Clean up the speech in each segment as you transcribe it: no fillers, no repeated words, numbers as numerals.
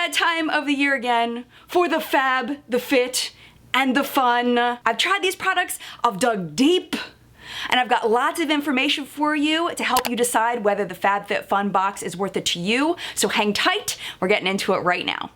that time of the year again for the fab, the fit, and the fun. I've tried these products, I've dug deep, and I've got lots of information for you to help you decide whether the FabFitFun box is worth it to you. So hang tight, we're getting into it right now.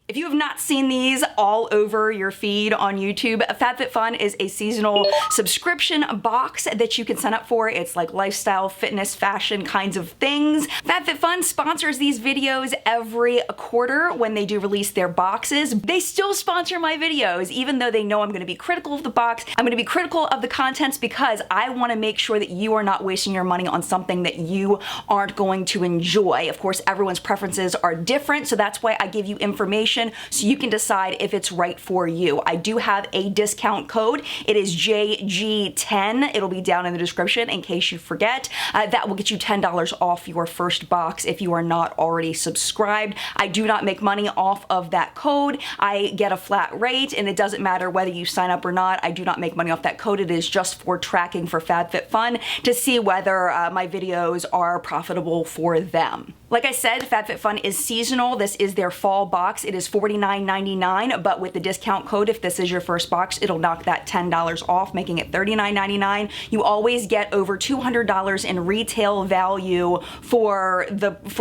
If you have not seen these all over your feed on YouTube, FabFitFun is a seasonal subscription box that you can sign up for. It's like lifestyle, fitness, fashion kinds of things. FabFitFun sponsors these videos every quarter when they do release their boxes. They still sponsor my videos, even though they know I'm gonna be critical of the box. I'm gonna be critical of the contents because I wanna make sure that you are not wasting your money on something that you aren't going to enjoy. Of course, everyone's preferences are different, so that's why I give you information so you can decide if it's right for you. I do have a discount code. It is JG10. It'll be down in the description in case you forget. That will get you $10 off your first box if you are not already subscribed. I do not make money off of that code. I get a flat rate, and it doesn't matter whether you sign up or not. I do not make money off that code. It is just for tracking for FabFitFun to see whether my videos are profitable for them. Like I said, FabFitFun is seasonal. This is their fall box. It is $49.99, but with the discount code, if this is your first box, it'll knock that $10 off, making it $39.99. You always get over $200 in retail value for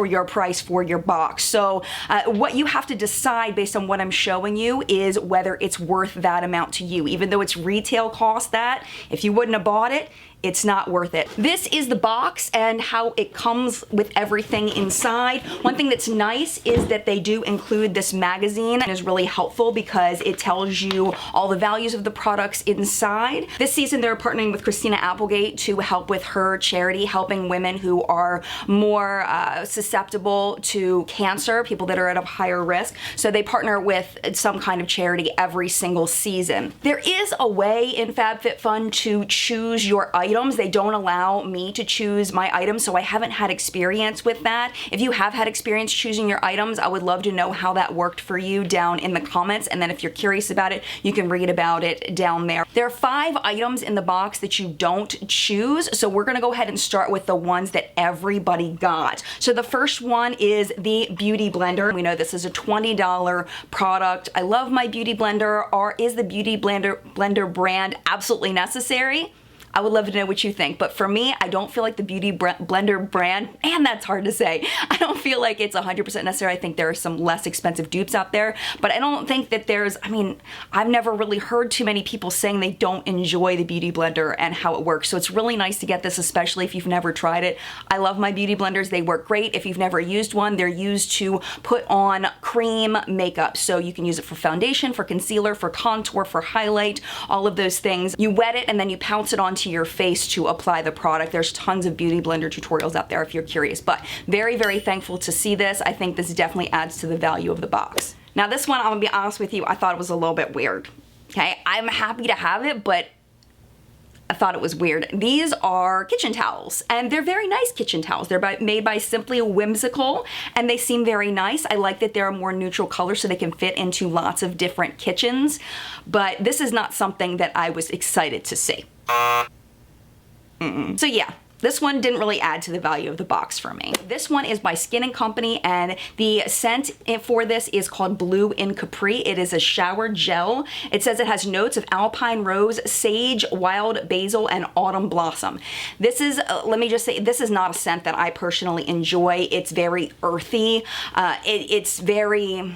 your price for your box. So what you have to decide based on what I'm showing you is whether it's worth that amount to you. Even though it's retail cost that, if you wouldn't have bought it, it's not worth it. This is the box and how it comes with everything inside. One thing that's nice is that they do include this magazine, and is really helpful because it tells you all the values of the products inside. This season they're partnering with Christina Applegate to help with her charity, helping women who are more susceptible to cancer, people that are at a higher risk. So they partner with some kind of charity every single season. There is a way in FabFitFun to choose your items. They don't allow me to choose my items, so I haven't had experience with that. If you have had experience choosing your items, I would love to know how that worked for you down in the comments, and then if you're curious about it, you can read about it down there. There are 5 items in the box that you don't choose, so we're gonna go ahead and start with the ones that everybody got. So the first one is the Beauty Blender. We know this is a $20 product. I love my Beauty Blender. Is the Beauty Blender brand absolutely necessary? I would love to know what you think, but for me, I don't feel like the Beauty Blender brand, and that's hard to say, I don't feel like it's 100% necessary. I think there are some less expensive dupes out there, but I don't think that I've never really heard too many people saying they don't enjoy the Beauty Blender and how it works, so it's really nice to get this, especially if you've never tried it. I love my Beauty Blenders. They work great. If you've never used one, they're used to put on cream makeup, so you can use it for foundation, for concealer, for contour, for highlight, all of those things. You wet it and then you pounce it onto your face to apply the product. There's tons of Beauty Blender tutorials out there if you're curious, but very, very thankful to see this. I think this definitely adds to the value of the box. Now this one, I'm gonna be honest with you, I thought it was a little bit weird. Okay, I'm happy to have it, but I thought it was weird. These are kitchen towels, and they're very nice kitchen towels. They're made by Simply Whimsical, and they seem very nice. I like that they're a more neutral color so they can fit into lots of different kitchens, but this is not something that I was excited to see. So yeah, this one didn't really add to the value of the box for me. This one is by Skin&Co, and the scent for this is called Blue in Capri. It is a shower gel. It says it has notes of alpine rose, sage, wild basil, and autumn blossom. This is, let me just say, this is not a scent that I personally enjoy. It's very earthy. It's very,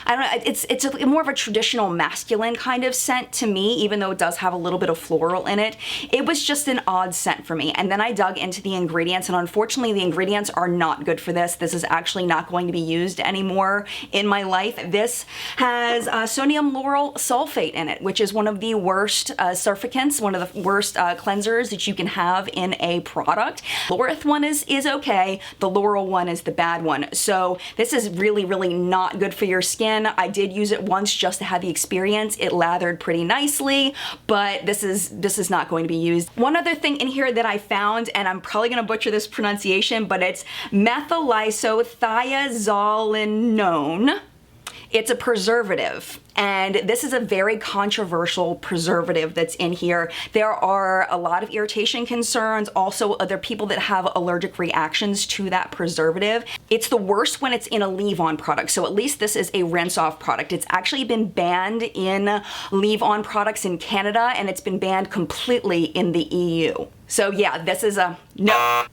I don't know, it's more of a traditional masculine kind of scent to me, even though it does have a little bit of floral in it. It was just an odd scent for me. And then I dug into the ingredients, and unfortunately the ingredients are not good for this. This is actually not going to be used anymore in my life. This has sodium lauryl sulfate in it, which is one of the worst surfactants, one of the worst cleansers that you can have in a product. Laureth one is okay. The Lauryl one is the bad one. So this is really, really not good for your skin. I did use it once just to have the experience. It lathered pretty nicely, but this is not going to be used. One other thing in here that I found, and I'm probably gonna butcher this pronunciation, but it's methylisothiazolinone. It's a preservative, and this is a very controversial preservative that's in here. There are a lot of irritation concerns. Also, other people that have allergic reactions to that preservative. It's the worst when it's in a leave-on product, so at least this is a rinse-off product. It's actually been banned in leave-on products in Canada, and it's been banned completely in the EU. So yeah, this is a no,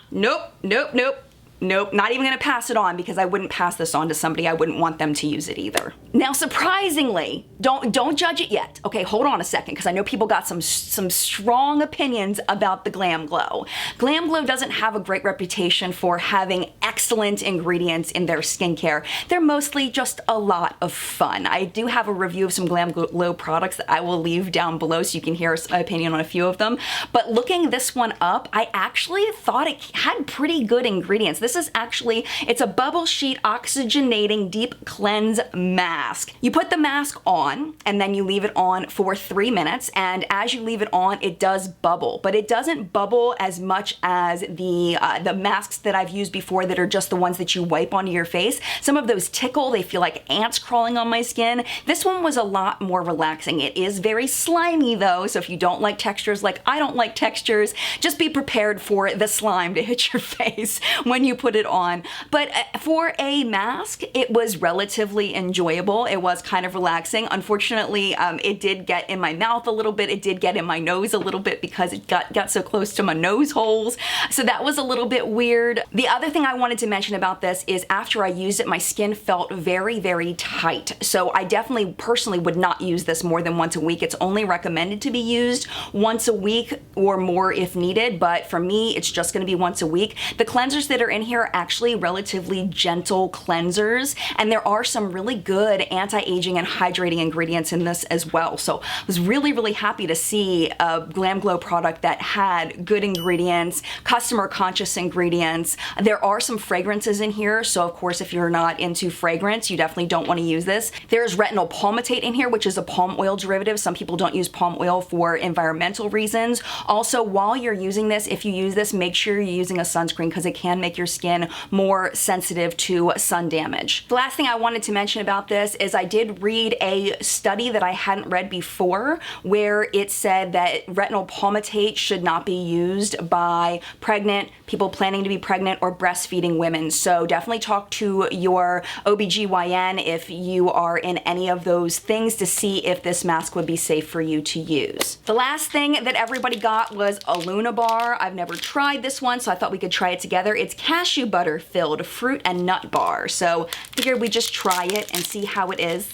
nope, nope, nope. Nope, not even gonna pass it on, because I wouldn't pass this on to somebody. I wouldn't want them to use it either. Now, surprisingly, don't judge it yet. Okay, hold on a second, because I know people got some strong opinions about the GlamGlow. GlamGlow doesn't have a great reputation for having excellent ingredients in their skincare. They're mostly just a lot of fun. I do have a review of some GlamGlow products that I will leave down below so you can hear my opinion on a few of them. But looking this one up, I actually thought it had pretty good ingredients. This is actually, it's a bubble sheet oxygenating deep cleanse mask. You put the mask on and then you leave it on for 3 minutes, and as you leave it on, it does bubble, but it doesn't bubble as much as the masks that I've used before that are just the ones that you wipe onto your face. Some of those tickle, they feel like ants crawling on my skin. This one was a lot more relaxing. It is very slimy though, so if you don't like textures like I don't like textures, just be prepared for the slime to hit your face when you put it on. But for a mask, it was relatively enjoyable. It was kind of relaxing. Unfortunately, it did get in my mouth a little bit. It did get in my nose a little bit because it got so close to my nose holes. So that was a little bit weird. The other thing I wanted to mention about this is after I used it, my skin felt very, very tight. So I definitely personally would not use this more than once a week. It's only recommended to be used once a week or more if needed, but for me, it's just gonna be once a week. The cleansers that are in here are actually relatively gentle cleansers, and there are some really good anti-aging and hydrating ingredients in this as well. So I was really, really happy to see a GlamGlow product that had good ingredients, customer conscious ingredients. There are some fragrances in here, so of course if you're not into fragrance, you definitely don't want to use this. There's Retinyl Palmitate in here, which is a palm oil derivative. Some people don't use palm oil for environmental reasons. Also, while you're using this, if you use this, make sure you're using a sunscreen because it can make your skin more sensitive to sun damage. The last thing I wanted to mention about this is I did read a study that I hadn't read before where it said that Retinyl Palmitate should not be used by pregnant, people planning to be pregnant, or breastfeeding women. So definitely talk to your OBGYN if you are in any of those things to see if this mask would be safe for you to use. The last thing that everybody got was a Luna bar. I've never tried this one, so I thought we could try it together. It's cashew butter filled fruit and nut bar. So figured we just try it and see how it is.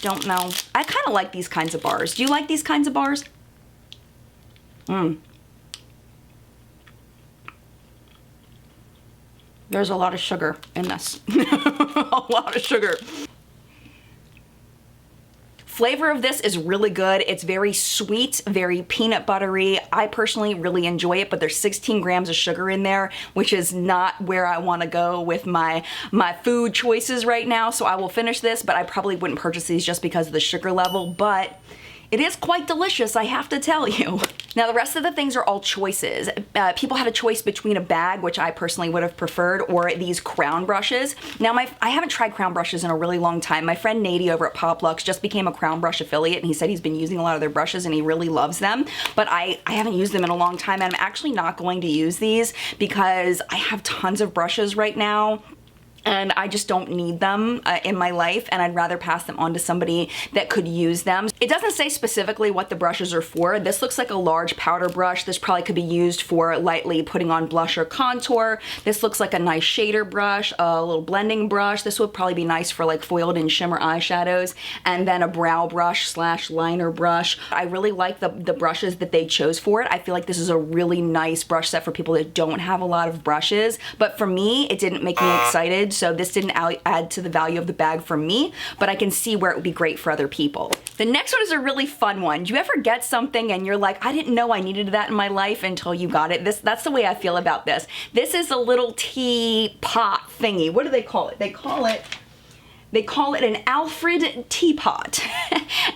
Don't know. I kind of like these kinds of bars. Do you like these kinds of bars? There's a lot of sugar in this. A lot of sugar. Flavor of this is really good. It's very sweet, very peanut buttery. I personally really enjoy it, but there's 16 grams of sugar in there, which is not where I want to go with my food choices right now. So I will finish this, but I probably wouldn't purchase these just because of the sugar level, but it is quite delicious, I have to tell you. Now the rest of the things are all choices. People had a choice between a bag, which I personally would have preferred, or these crown brushes. Now I haven't tried crown brushes in a really long time. My friend Nady over at Poplux just became a crown brush affiliate, and he said he's been using a lot of their brushes and he really loves them. But I haven't used them in a long time, and I'm actually not going to use these because I have tons of brushes right now, and I just don't need them in my life, and I'd rather pass them on to somebody that could use them. It doesn't say specifically what the brushes are for. This looks like a large powder brush. This probably could be used for lightly putting on blush or contour. This looks like a nice shader brush, a little blending brush. This would probably be nice for like foiled and shimmer eyeshadows. And then a brow brush / liner brush. I really like the brushes that they chose for it. I feel like this is a really nice brush set for people that don't have a lot of brushes. But for me, it didn't make me excited. So this didn't add to the value of the bag for me, but I can see where it would be great for other people. The next one is a really fun one. Do you ever get something and you're like, I didn't know I needed that in my life until you got it? That's the way I feel about this. This is a little teapot thingy. What do they call it? They call it They call it an Alfred Teapot.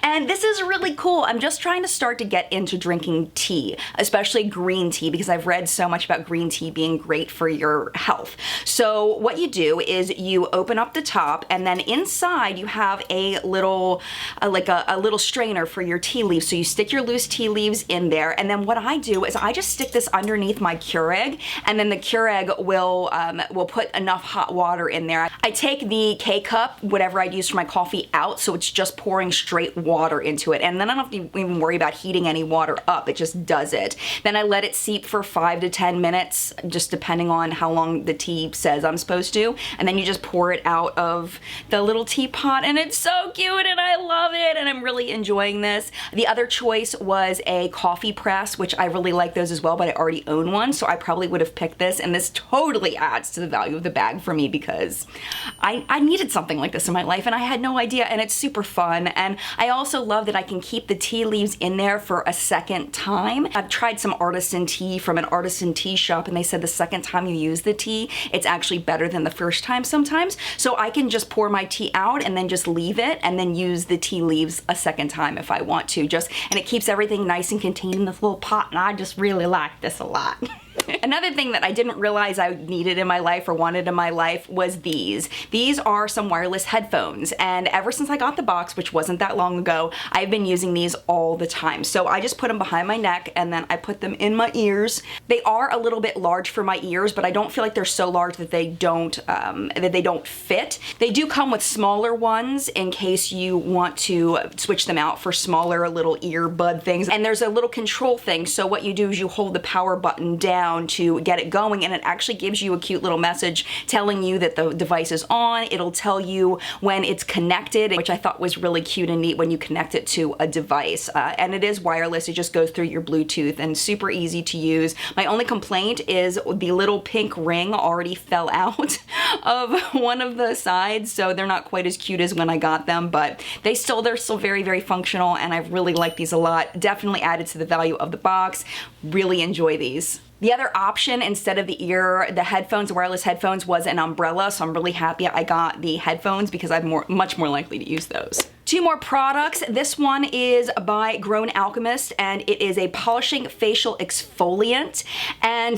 And this is really cool. I'm just trying to start to get into drinking tea, especially green tea, because I've read so much about green tea being great for your health. So what you do is you open up the top, and then inside you have a little, like a little strainer for your tea leaves. So you stick your loose tea leaves in there, and then what I do is I just stick this underneath my Keurig, and then the Keurig will put enough hot water in there. I take the K-cup, whatever I use for my coffee, out, so it's just pouring straight water into it, and then I don't have to even worry about heating any water up. It just does it. Then I let it seep for 5 to 10 minutes, just depending on how long the tea says I'm supposed to, and then you just pour it out of the little teapot, and it's so cute, and I love it, and I'm really enjoying this. The other choice was a coffee press, which I really like those as well, but I already own one, so I probably would have picked this, and this totally adds to the value of the bag for me, because I needed something like this in my life, and I had no idea, and it's super fun. And I also love that I can keep the tea leaves in there for a second time. I've tried some artisan tea from an artisan tea shop, and they said the second time you use the tea, it's actually better than the first time sometimes. So I can just pour my tea out and then just leave it, and then use the tea leaves a second time if I want to. And it keeps everything nice and contained in this little pot, and I just really like this a lot. Another thing that I didn't realize I needed in my life or wanted in my life was these. These are some wireless headphones, and ever since I got the box, which wasn't that long ago, I've been using these all the time. So I just put them behind my neck, and then I put them in my ears. They are a little bit large for my ears, but I don't feel like they're so large that they don't fit. They do come with smaller ones in case you want to switch them out for smaller little earbud things. And there's a little control thing, so what you do is you hold the power button down to get it going, and it actually gives you a cute little message telling you that the device is on. It'll tell you when it's connected, which I thought was really cute and neat when you connect it to a device. And it is wireless. It just goes through your Bluetooth and super easy to use. My only complaint is the little pink ring already fell out of one of the sides, so they're not quite as cute as when I got them, but they're still very, very functional, and I really like these a lot. Definitely added to the value of the box. Really enjoy these. The other option instead of the headphones, wireless headphones, was an umbrella, so I'm really happy I got the headphones because I'm much more likely to use those. Two more products. This one is by Grown Alchemist, and it is a polishing facial exfoliant, and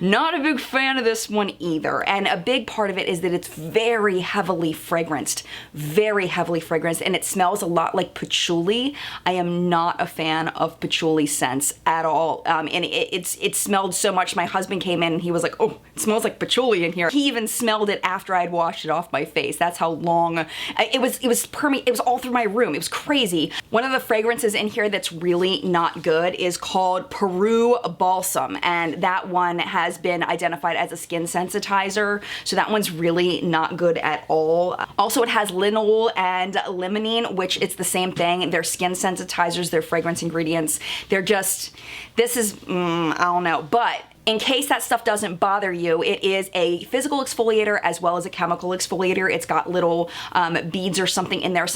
not a big fan of this one either. And a big part of it is that it's very heavily fragranced, and it smells a lot like patchouli. I am not a fan of patchouli scents at all. And it smelled so much. My husband came in and he was like, "Oh, it smells like patchouli in here." He even smelled it after I'd washed it off my face. That's how long it was all through my room. It was crazy. One of the fragrances in here that's really not good is called Peru Balsam, and that one has been identified as a skin sensitizer, so that one's really not good at all. Also, it has linalool and limonene, which it's the same thing. They're skin sensitizers, they're fragrance ingredients. They're just, this is, I don't know, but in case that stuff doesn't bother you, it is a physical exfoliator as well as a chemical exfoliator. It's got little beads or something in there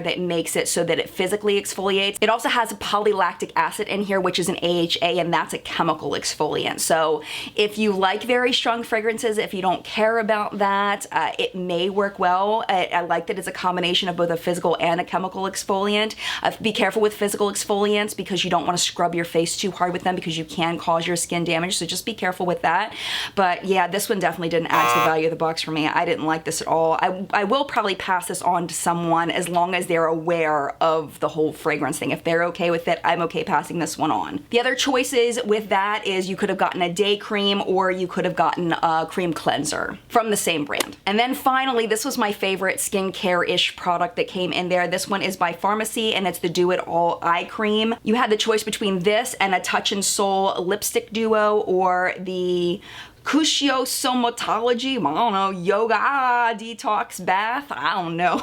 that makes it so that it physically exfoliates. It also has a polylactic acid in here, which is an AHA, and that's a chemical exfoliant. So if you like very strong fragrances, if you don't care about that, it may work well. I like that it's a combination of both a physical and a chemical exfoliant. Be careful with physical exfoliants because you don't want to scrub your face too hard with them because you can cause your skin damage. So just be careful with that. But yeah, this one definitely didn't add to the value of the box for me. I didn't like this at all. I will probably pass this on to someone as long as they're aware of the whole fragrance thing. If they're okay with it, I'm okay passing this one on. The other choices with that is you could have gotten a day cream or you could have gotten a cream cleanser from the same brand. And then finally, this was my favorite skincare-ish product that came in there. This one is by Farmacy, and it's the Do It All Eye Cream. You had the choice between this and a Touch and Soul lipstick duo, or the Cuscio Somatology, I don't know, yoga detox bath, I don't know.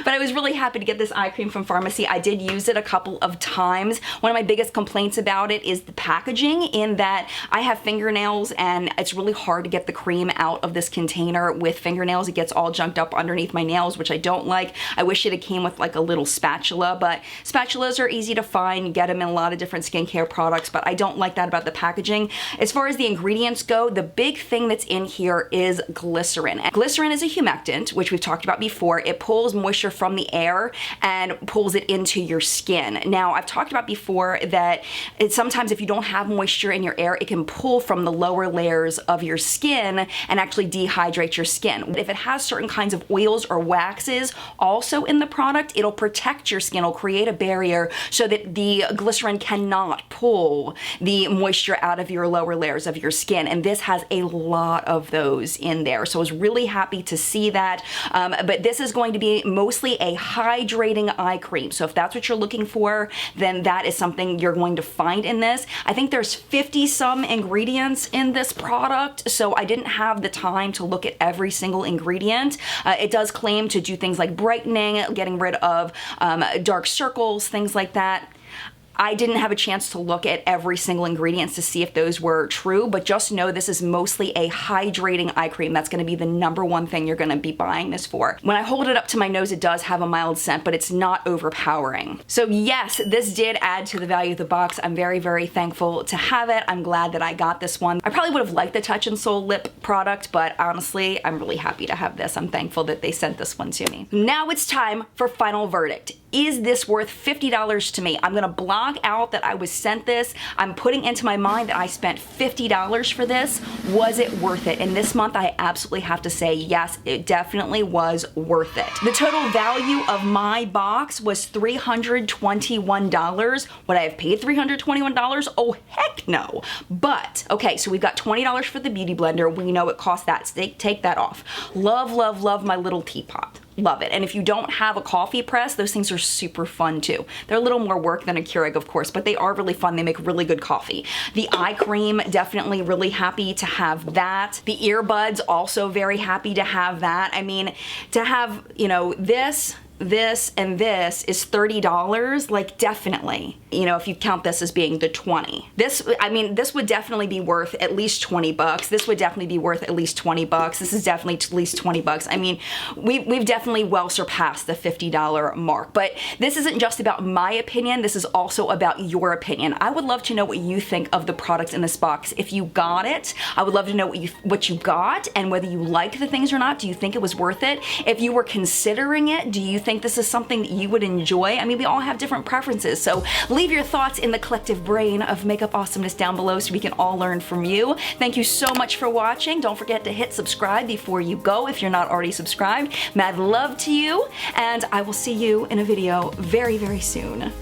But I was really happy to get this eye cream from Farmacy. I did use it a couple of times. One of my biggest complaints about it is the packaging, in that I have fingernails and it's really hard to get the cream out of this container with fingernails. It gets all junked up underneath my nails, which I don't like. I wish it had came with like a little spatula, but spatulas are easy to find. You get them in a lot of different skincare products, but I don't like that about the packaging. As far as the ingredients go, the the big thing that's in here is glycerin. And glycerin is a humectant, which we've talked about before. It pulls moisture from the air and pulls it into your skin. Now, I've talked about before that sometimes if you don't have moisture in your air, it can pull from the lower layers of your skin and actually dehydrate your skin. If it has certain kinds of oils or waxes also in the product, it'll protect your skin. It'll create a barrier so that the glycerin cannot pull the moisture out of your lower layers of your skin. And this has a lot of those in there. So I was really happy to see that. But this is going to be mostly a hydrating eye cream. So if that's what you're looking for, then that is something you're going to find in this. I think there's 50 some ingredients in this product, so I didn't have the time to look at every single ingredient. It does claim to do things like brightening, getting rid of dark circles, things like that. I didn't have a chance to look at every single ingredient to see if those were true, but just know this is mostly a hydrating eye cream. That's gonna be the #1 thing you're gonna be buying this for. When I hold it up to my nose, it does have a mild scent, but it's not overpowering. So yes, this did add to the value of the box. I'm very, very thankful to have it. I'm glad that I got this one. I probably would have liked the Touch in Sol lip product, but honestly, I'm really happy to have this. I'm thankful that they sent this one to me. Now it's time for final verdict. Is this worth $50 to me? I'm gonna block out that I was sent this. I'm putting into my mind that I spent $50 for this. Was it worth it? And this month I absolutely have to say yes, it definitely was worth it. The total value of my box was $321. Would I have paid $321? Oh heck no. But, okay, so we've got $20 for the beauty blender. We know it costs that, so take that off. Love, love, love my little teapot. Love it. And if you don't have a coffee press, those things are super fun too. They're a little more work than a Keurig, of course, but they are really fun. They make really good coffee. The eye cream, definitely really happy to have that. The earbuds, also very happy to have that. I mean, to have, you know, this, and this is $30, like definitely, you know, if you count this as being the 20. This, I mean, this would definitely be worth at least 20 bucks. This would definitely be worth at least 20 bucks. This is definitely at least 20 bucks. I mean, we've definitely well surpassed the $50 mark, but this isn't just about my opinion. This is also about your opinion. I would love to know what you think of the products in this box. If you got it, I would love to know what you got and whether you like the things or not. Do you think it was worth it? If you were considering it, do you think this is something that you would enjoy? I mean, we all have different preferences, so leave your thoughts in the collective brain of makeup awesomeness down below so we can all learn from you. Thank you so much for watching. Don't forget to hit subscribe before you go if you're not already subscribed. Mad love to you, and I will see you in a video very, very soon.